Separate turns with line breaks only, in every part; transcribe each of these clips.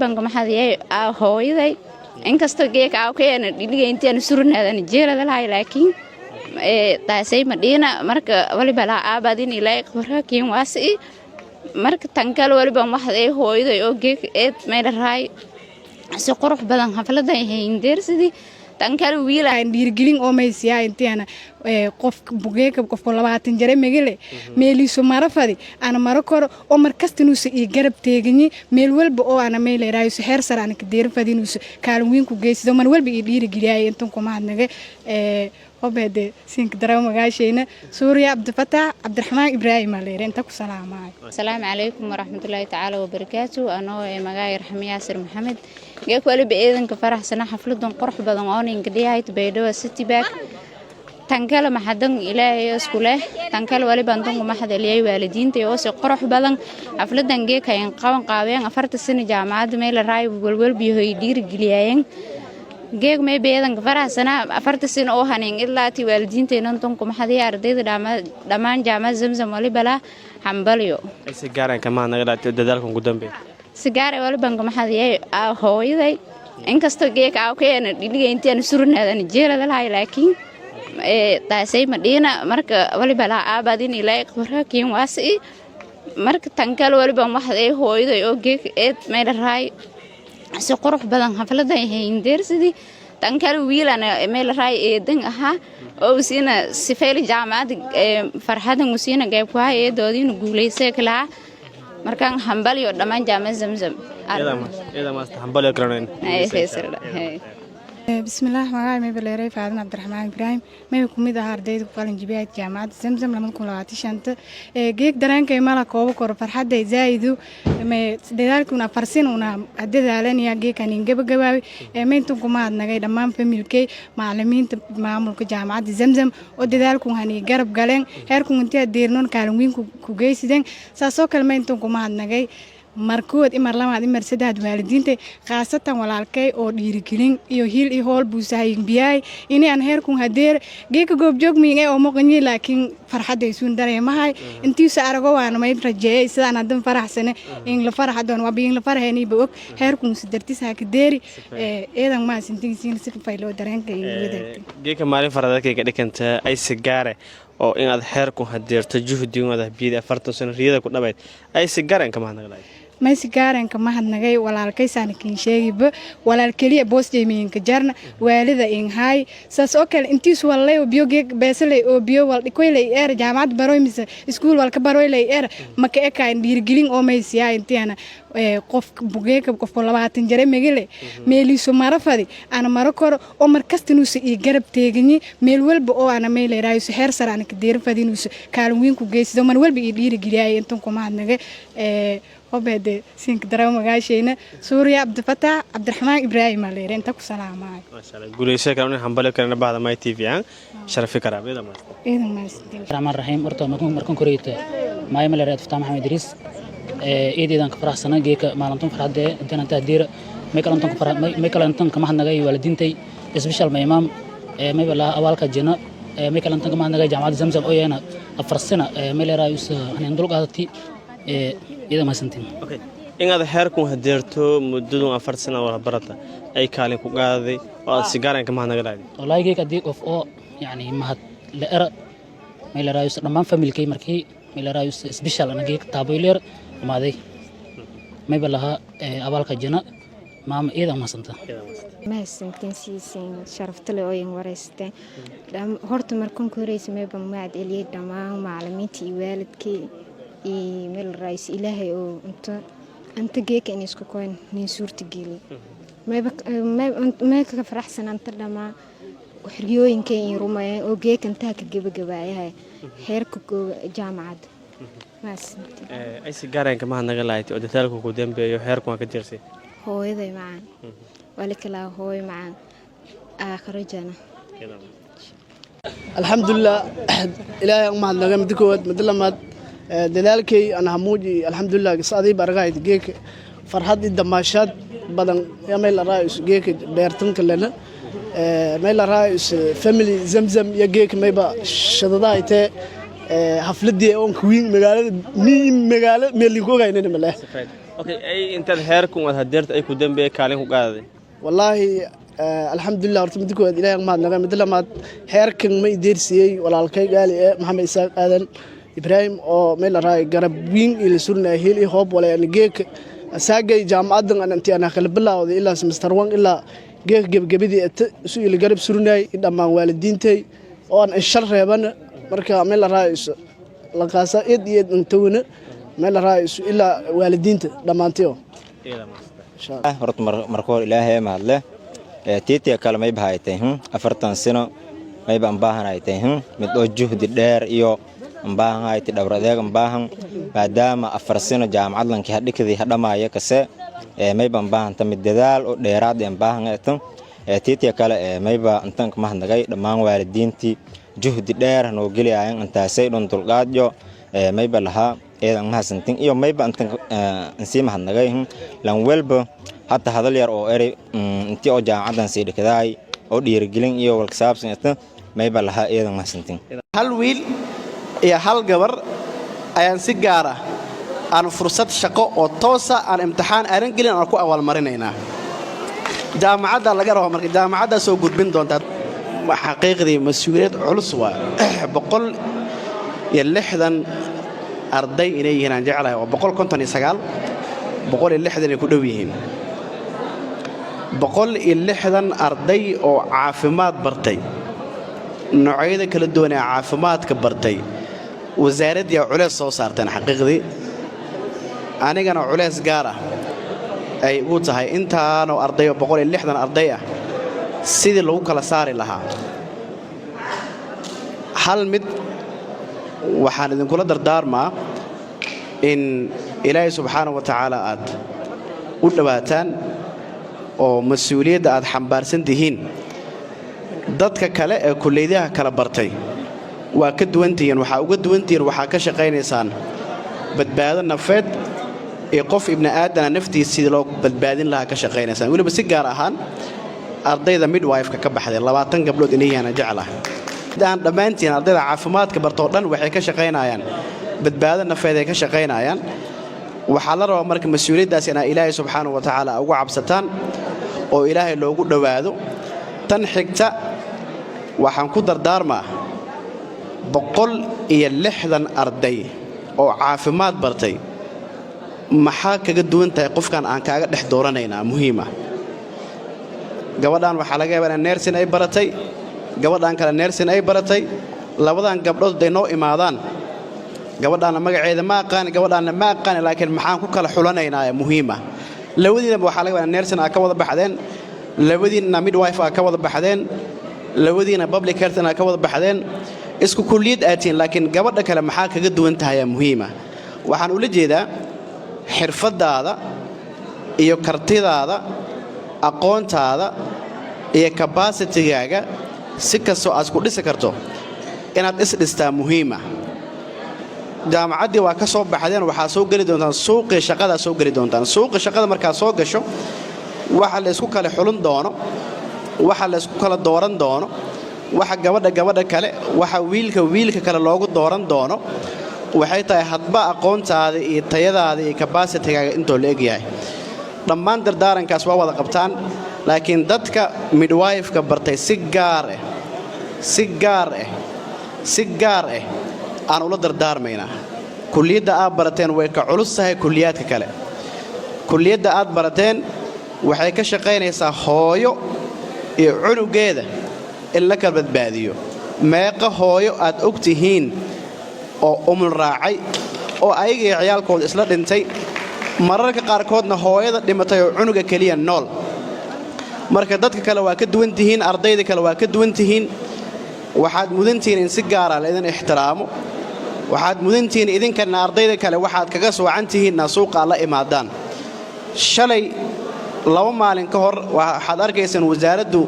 banka maxadiyay hooyaday inkastoo geeka aa keena dhiliga intaan surnaadana jeelada lahay laakiin taasay madina marka waliba la aabadin ilaa qoraakiin waasi marka tankal waliba maxday hooyaday oo geek meel raay si qurux badan xafladan hindeersidii tankal wiil aan dhiirgelin oo maysiyaa intaana qof bugeeka qof 20 jare megale meeliso marafadi ana marakor oo markastinus ii garab teegni meel walba oo ana meel raayso heer sar aan ka deer fadinus kaalin weyn ku geesido man walba ii dhiirgeliyay intan kuma hadnaga وبعد سينك دراو مغاشينا سوريا عبد الفتاح عبد الرحمن إبراهيم عليه أنت كسلام السلام عليكم ورحمة الله تعالى وبركاته أنا مغاير حمي ياسر محمد جاك ولي بإذن كفرح سنة حفلة قرح بدن أونين كديها تبيدوا ستي باك تنكال محدن إلهي اسكوله تنكال ولي بندن محد إلهي والدين تيوسي قرح بدن حفلة جاك ينقاون قاوين أفرت السنة جامعات ميل الراي والول بيهو يدير جلياين geeg may beedan faraxsana 40 sano oo haneen ilaa tii waalidiinteena tanku maxadii ardayda dhamaan jaamacad Zamzam wali bala xambaliyo
si gaaran kama naga dhaatay dadaalkan ugu dambeeyay
si gaar wali banka maxadii hooyaday inkastoo geeg aa keena dhiliga intaan surnaadana jeelada lahay laakiin taasay madina marka wali bala aabadin ilaa qoraakiin waasi marka tankal waliba maxday hooyaday oo geeg meel raay si qurux badan xafladan hindeersidii tankal wiil ana meel raay eedan aha oo siina sifeeli jaamacad farxadan usiina qayb ku hay doodin guuleysay kala markan hambaliyo dhamaan jaamacad Zamzam
iyada ma hambaliyo karayn
بسم الله معاي مبلغي فاضل عبد الرحمن إبراهيم ما يكون ميدا هارديد وقالن جبيات جامعة زمزم لما نكون لواتي شانت جيك دران كي مالا كوبا كور فرحات دي زايدو ما ديدالك ونا فرسين ونا عدد علاني يا جيك أن ينجب جواوي ما انتم كمان نجاي دمان في ملكي معلمين معمول كجامعة زمزم وديدالك وهني جرب قالن هيركم انتي ديرنون كالوين كوجيسدين ساسو كلمة انتم كمان نجاي markood imar lamaad imar saddex waalidiinta qaasatan walaalkay oo dhiirigelin iyo hiil iyo hool buusayn biyay inay aan heerkun hadeer geeka goob joog miingay oo moqonyi laakiin farxaday suun dareemahay intii saarago waan may rajeeyay sidaan adan faraxsane in la farxadoon waa biin la farxayni boog heerkun sidartiisa ka deeri eedan ma sintiisiin si faylo dareenkay wadaagtay
geeka maalin faradadkay ka dhiganta ay sigaare oo in aad heerku hadeerto juhdi wada biida 40 sano riyada ku dhabayd ay sigaareen kama hadnaqlay
ما سكارن كما هنجاي ولا الكيسان كين شيء ولا الكلية بوس جيمين كجرنا والدا إن هاي سأسأكل أنتيس والله وبيوجيك بسلي وبيو والكويلة إير جامعة بروي مس سكول والكبروي لي إير ما كأكا ديرجلين أو ما يسيا أنتي أنا قف بوجيك قف ولا بعتين جري مجلي ميلي سمارة فدي أنا ماركور أو مركزتنوس يجرب تيجني ميلول بقى أنا ميلي رايس هير سر أنا كدير فدي نوس كالوين كوجيس دوما ويل بيدير جريء أنتم كمان هنجاي وبعد سينك دراو مغاشينا سوريا عبد الفتاح عبد الرحمن إبراهيم عليه أنت كسلام ما
شاء الله قولي شيء كلامنا حنبلغ كلامنا بعد ما يتيفي عن شرف كرام إذا ما
الرحمن الرحيم أرتو مركون كوريت ما يمل رأيت فتح محمد إدريس إيدي دانك فرح سنة جيك ما لنتم فرح ده أنت تهدير ما كلامتم فرح ما كلامتم كما حنا جاي والدينتي إسبيشال ما إمام ما يبلا أولك الجنة ما كلامتم كما حنا جاي جامعة زمزم أو أنا أفرسنا ما اللي رأيس هني ندلق هذا إذا ما سنتين.
أوكي. إن هذا هيركم هديرتو مدة 4 سنين ولا برتا أي كالين كوجادي والسيجارة كمان نقدر.
والله كي كديك أوف أو يعني ما هاد لأرى ما إلى رأيس لما فهم الكي مركي ما إلى رأيس سبيشال أنا جيك تابويلر ما ذي ما يبلها أول كجنا ما إذا ما سنتا.
ما سنتين سيسين شرفت له أي ورثته هرت مركون كوريس ما بمعد إليه دماغ معلميتي والدكي ميل الرئيس إلهي أو أنت جيك إني سكوين نسور تجيلي ما كفرح سنة أنت لما وحريوين كين روما أو جيك أنت كجيب جباية هاي هيركو جامعة بس
أي سيجارة كمان نقلايت أو دتالكو قدام بيو هيركو ما كتيرسي
هو إذا معان ولك لا هو معان آخر جنا
الحمد لله إلهي ما عندنا مدكود مدلمات دلالكي أنا هموجي الحمد لله قصادي برجعت جيك فرحت الدماشات بدن يا ميل الرئيس جيك بيرتن كلنا ميل الرئيس فاميلي زمزم يا جيك ما يبقى شدادايته حفلة دي أون كوين مقالة مقالة ميلي كوجا ينادي ملاه
okay ay inta heerku wad hadeerta ay ku dambeeyay kaalin ku qaaday
wallaahi alxamdulilah horta mid koowaad ilaahay mahadnaqa mid lamaad heerkan ma idiirsiyey walaalkay gaali maxamed isaaq aadan ibraahim oo meel raay garab wiin ila surnaa heli hoob wala geek saagay jaamacadan aan intii ana kala bilaawday ilaa semester 1 ilaa geek gebgebadii isu ila garab surnay dhammaan waalidiintay oo aan shal reeban marka meel raay la qaasa iyo intawna meel raay ilaa waalidiinta dhamaantiyo
horta marka hore ilaahay mahadle tiitiya kale may bahaaytay 40 sano may baan baahanaaytay mid oo juhdi dheer iyo baahanaytay dhowr adeeg baahan maadaama 4 sano jaamacad lanki hadhikadii hadhamaaya kase may baan baahanta mid dadaal oo dheeraad aan baahanaytan tiitiya kale may baa intan ka mahadnagay dhammaan waalidiintii juhdi dheer noo geliyaan intaasay dhon dulqaadyo may baa lahaa eedan mahadsantin iyo may baan intan si mahadnagay lan welba hatta hadal yar oo eri intii oo jaamacadan sii dhigay oo dhiirigelin iyo walkasaabsan may baa lahaa eedan mahadsantin
hal wiil iyo hal gabar ayaan si gaar ah aan fursad shaqo oo toosa aan imtixaan aanan gelin aan ku awaal marinaynaa jaamacadda laga rabo marka jaamacadda soo gudbin doonta xaqiiqdii mas'uuliyad culus waa 160 arday inay yihiin aan jeclahay oo 159 160 ay ku dhow yihiin 160 arday oo caafimaad bartay noocyada kala duwan ee caafimaadka bartay wasaaradda culeys soo saarteen xaqiiqdii anigana culeys gaar ah ay u tahay intaan oo arday 160 arday ah sidii lagu kala saari lahaa hal mid waxaan idinkula dardaarmaa in ilaahay subxaanahu wa tacaala aad u dhawaataan oo mas'uuliyadda aad xambaarsan tihiin dadka kale ee kulliyadaha kala bartay waa ka duwantihiin waxaa uga duwantihiin waxaa ka shaqaynaysaan badbaado nafeed ee qof ibni aadana naftiisa sidii loo badbaadin lahaa ka shaqaynaysaan weliba si gaar ahaan ardayda midwife-ka ka baxday 20 gabdhood inay yaana jeclahay daan dhammaantiin ardayda caafimaadka bartoo dhan waxay ka shaqaynayaan badbaado nafeed ay ka shaqaynayaan waxaa la rabaa marka mas'uuliyaddaas inaa ilaahay subxaanahu wa tacaala ugu cabsataan oo ilaahay loogu dhowaado tan xigta waxaan ku dardaarmaa 160 arday oo caafimaad bartay maxaa kaga duwan tahay qofkan aan kaaga dhex dooranaynaa muhiima gabadhan waxaa laga yaabaa in nursing ay baratay gabadhan kale nursing ay baratay labadan gabdhood ay noo imaadaan gabadhan magaceeda ma aqaan gabadhan ma aqaan laakiin maxaan ku kala xulanaynaa muhiima labadiina waxaa laga yaabaa nursing ka wada baxdeen labadiina midwife ka wada baxdeen labadiina public health ka wada baxdeen isku kulliyad aatiin laakiin gabadha kale maxaa kaga duwan tahay muhiima waxaan ula jeedaa xirfadaada iyo kartidaada aqoontaada iyo capacity-gaaga si kastoo aad ku dhisi karto inaad is dhistaa muhiima jaamacaddii waa ka soo baxdeen waxaa soo geli doontaan suuqii shaqada soo geli doontaan suuqii shaqada markaa soo gasho waxa la isku kala xulin doono waxa la isku kala dooran doono waxa gabadha kale waxa wiilka kale loogu dooran doono waxay tahay hadba aqoontaada iyo tayadaada iyo capacity-gaaga intoo la egyahay dhammaan dardaarankaas waa wada qabtaan laakiin dadka midwife-ka bartay si gaar ah aan ula dardaarmaynaa kulliyadda aad barateen way ka culus tahay kulliyaadka kale kulliyadda aad barateen waxay ka shaqaynaysaa hooyo iyo cunugeeda in la kala badbaadiyo meeqa hooyo aad og tihiin oo umul raacay oo ayaga iyo ciyaalkooda isla dhintay mararka qaarkoodna hooyada dhimatay oo cunuga keliya nool marka dadka kale waa ka duwan tihiin ardayda kale waa ka duwan tihiin waxaad mudantihiin in si gaara la idin ixtiraamo waxaad mudantihiin idinkana ardayda kale waxaad kaga soocan tihiinna suuqa la imaadaan shalay 2 maalin ka hor waxaad arkaysaan wasaaraddu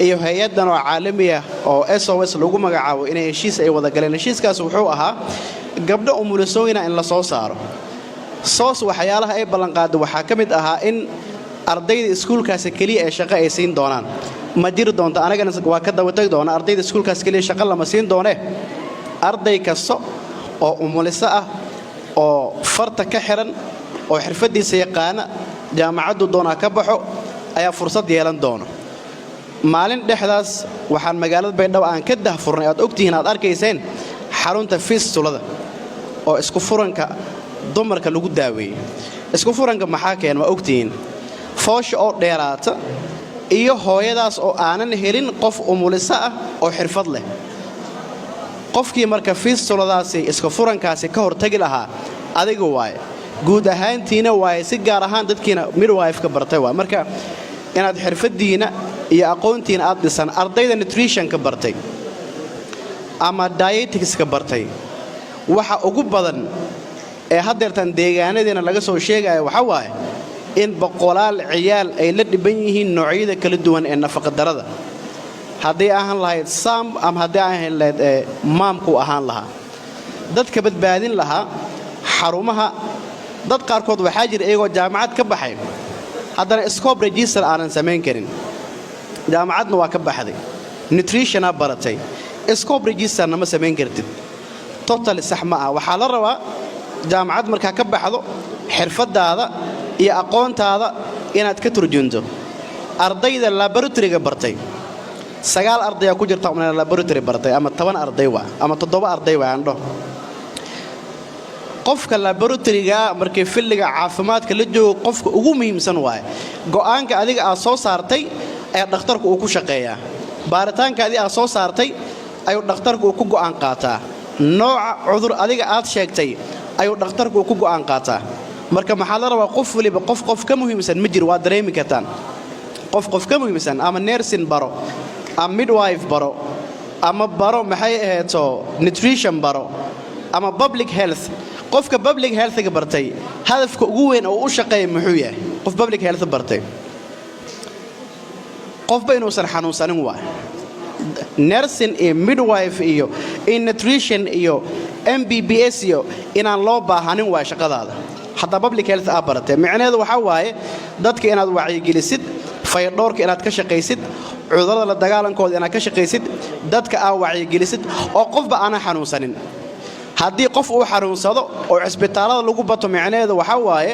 iyo hay'adan oo caalami ah oo SOS lagu magacaabo inay heshiis ay wada galeen heshiiskaas wuxuu ahaa gabdho umulisooyina in la soo saaro waxyaalaha ay ballan qaado waxaa ka mid ahaa in ardayda iskuulkaas kaliya ee shaqo ay siin doonaan ma jiri doonto anagana waa ka daba tag doona ardayda iskuulkaas kaliya shaqo lama siin doone arday kasta oo umulisa ah oo farta ka xiran oo xirfadiisa yaqaana jaamacaddu doona ka baxo ayaa fursad yeelan doona maalin dhexdaas waxaan magaalada Baydhabo aan ka dahfurnay aad ogtihiin aad arkayseen xarunta fistulada oo isku furanka dumarka lagu daaweeyo isku furanka maxaa keen waa ogtihiin foosha oo dheeraata iyo hooyadaas oo aanan helin qof umulisa ah oo xirfad leh qofkii marka fistuladaasi isku furankaasi ka hortagi lahaa adiga waay guud ahaantiina waay si gaar ahaan dadkiina midwife ka bartay waa marka inaad xirfadiina iyo aqoontiina aad dhisan ardayda nutrition ka bartay ama dietetics ka bartay waxa ugu badan ee hadeertan deegaanadeena laga soo sheegayo waxa waaye in boqolaal ciyaal ay la dhiban yihiin noocyada kala duwan ee nafaqa darada haddii ahaan lahayd saam ama haddii ahaan lahayd maamku ahaan lahaa dadka badbaadin lahaa xarumaha dad qaarkood waxaa jira iyagoo jaamacad ka baxay haddana scope register aanan samayn karin jaamacadna waa ka baxday nutritiona baratay scope registerna ma samayn kartid total sax ma ah waxaa la rabaa jaamacad markaa ka baxdo xirfadaada iyo aqoontaada inaad ka turjunto ardayda laboratory-ga bartay 9 arday ku jirta oo laboratory bartay ama 10 arday waa ama 7 arday waa andho qofka laboratory-ga markii filliga caafimaadka la joogo qofka ugu muhiimsan waay go'aanka adiga aad soo saartay ee dhakhtarku uu ku shaqeeyaa baaritaanka adiga aad soo saartay ayuu dhakhtarku uu ku go'aan qaataa nooca cudur adiga aad sheegtay ayuu dhakhtarku uu ku go'aan qaataa marka maxaa la rabaa qof waliba qof ka muhiimsan ma jiro waa dareemi kartaan qof ka muhiimsan ama nursing baro ama midwife baro ama baro maxay aheeto nutrition baro ama public health qofka public health-ga bartay hadafka ugu weyn oo u shaqeeyo muxuu yahay qof public health bartay qofba inuusan xanuunsanin waa nursing iyo midwife iyo nutrition iyo MBBS iyo inaan loo baahanin waa shaqadaada hadda public health aad baratay macnaheedu waxa waaye dadka inaad wacyigelisid fayadhoorka inaad ka shaqaysid cudurrada la dagaalankooda inaad ka shaqaysid dadka aad wacyigelisid oo qofba aan xanuunsanin haddii qof uu xanuunsado oo cisbitaalada lagu bato macnaheedu waxa waaye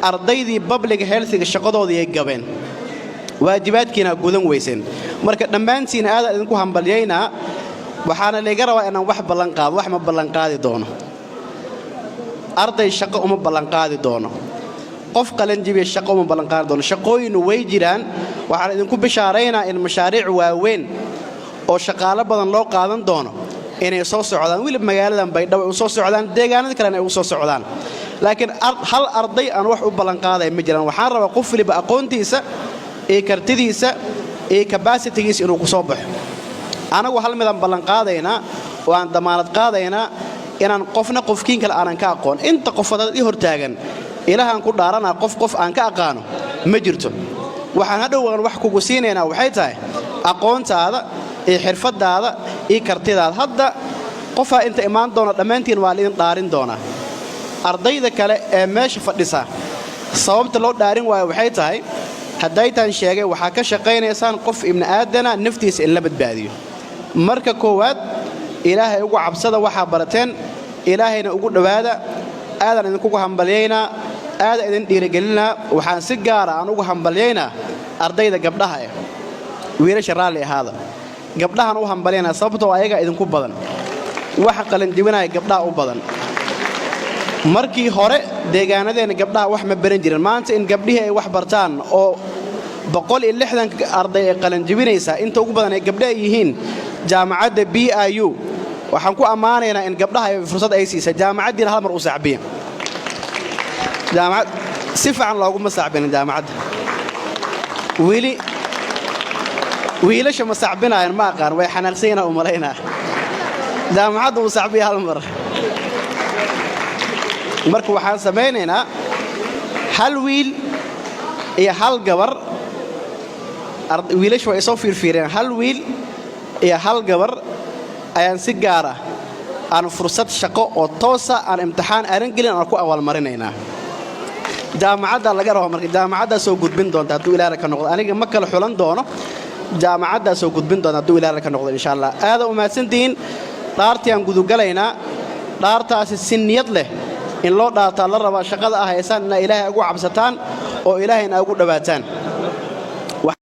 ardaydii public health-ga shaqadoodii ay gabeen waajibaadkiina gudan weyseen marka dhammaantiin aad idinku hambalyeynaa waxaana laga rabaa inaan wax ballan qaado wax ma ballan qaadi doono arday shaqo uma ballan qaadi doono qof qalan jibiye shaqo uma ballan qaadi doono shaqooyin way jiraan waxaan idinku bishaareynaa in mashaariic waaweyn oo shaqaale badan loo qaadan doono inay soo socdaan wili magaaladan Baydhabo u soo socdaan deegaanada kale ay u soo socdaan laakiin hal arday aan wax u ballan qaaday ma jiraan waxaan rabaa qof waliba aqoontiisa ee kartidiisa ee capacity-giisa inuu ku soo baxo anagu hal midaan ballan qaadaynaa oo aan damaanad qaadaynaa inaan qofna qofkiin kale aanan ka aqoon inta qofada i hortaagan ilaahan ku dhaarana qof aan ka aqaano ma jirto waxaan hadhow wax kugu siinaynaa waxay tahay aqoontaada ee xirfadaada ee kartidaada hadda qofa inta imaan doona dhamaantiin waa idin dhaarin doona ardayda kale ee meesha fadhisa sababta loo dhaarin waayo waxay tahay haddaytaan sheegay waxaa ka shaqaynaysaan qof ibn aadana naftiisa in la badbaadiyo marka koowaad ilaahay ugu cabsada waxaa barateen ilaahayna ugu dhawaada aadan idinku hambalyeynaa aadan idin dhiirigelinaa waxaan si gaar ah aan ugu hambalyeynaa ardayda gabdhaha ah wiilasha raalli ahaada gabdhahan u hambalyeynaa sababtoo ayaga idinku badan waxa qalan jibinaya gabdhaha u badan markii hore deegaanadeena gabdhaha wax ma baran jirin maanta in gabdhihii ay wax bartaan oo 160 arday ay qalan jibinaysa inta ugu badan ay gabdhaha yihiin jaamacadda BIU waxaan ku amaanaynaa in gabdhaha ay fursad ay siisay jaamacaddiina hal mar u saaxiibeen jaamacad si fiican loogu masaxbin jaamacadda wiilasha masaxbinayaan ma aqaan way xanaaqsayna u maleynaa jaamacadda u saaxiibay hal mar marka waxaan sameynaynaa hal wiil iyo hal gabar wiilashu way soo fiirfiireen hal wiil iyo hal gabar ayaan si gaar ah aan fursad shaqo oo toosa aan imtixaan aran gelin aan ku awaalmarinaynaa jaamacadda laga rabo marka jaamacadda soo gudbin doonta hadduu ilaahay ka noqdo aniga ma kala xulan doono jaamacadda soo gudbin doonta hadduu ilaahay ka noqdo insha Allah aad u mahadsantiin dhaartii aan gudugalaynaa dhaartaasi si niyad leh in loo dhaataa la rabaa shaqada ah haysaan inaa ilaahay ugu cabsataan oo ilaahayna ugu dhawaataan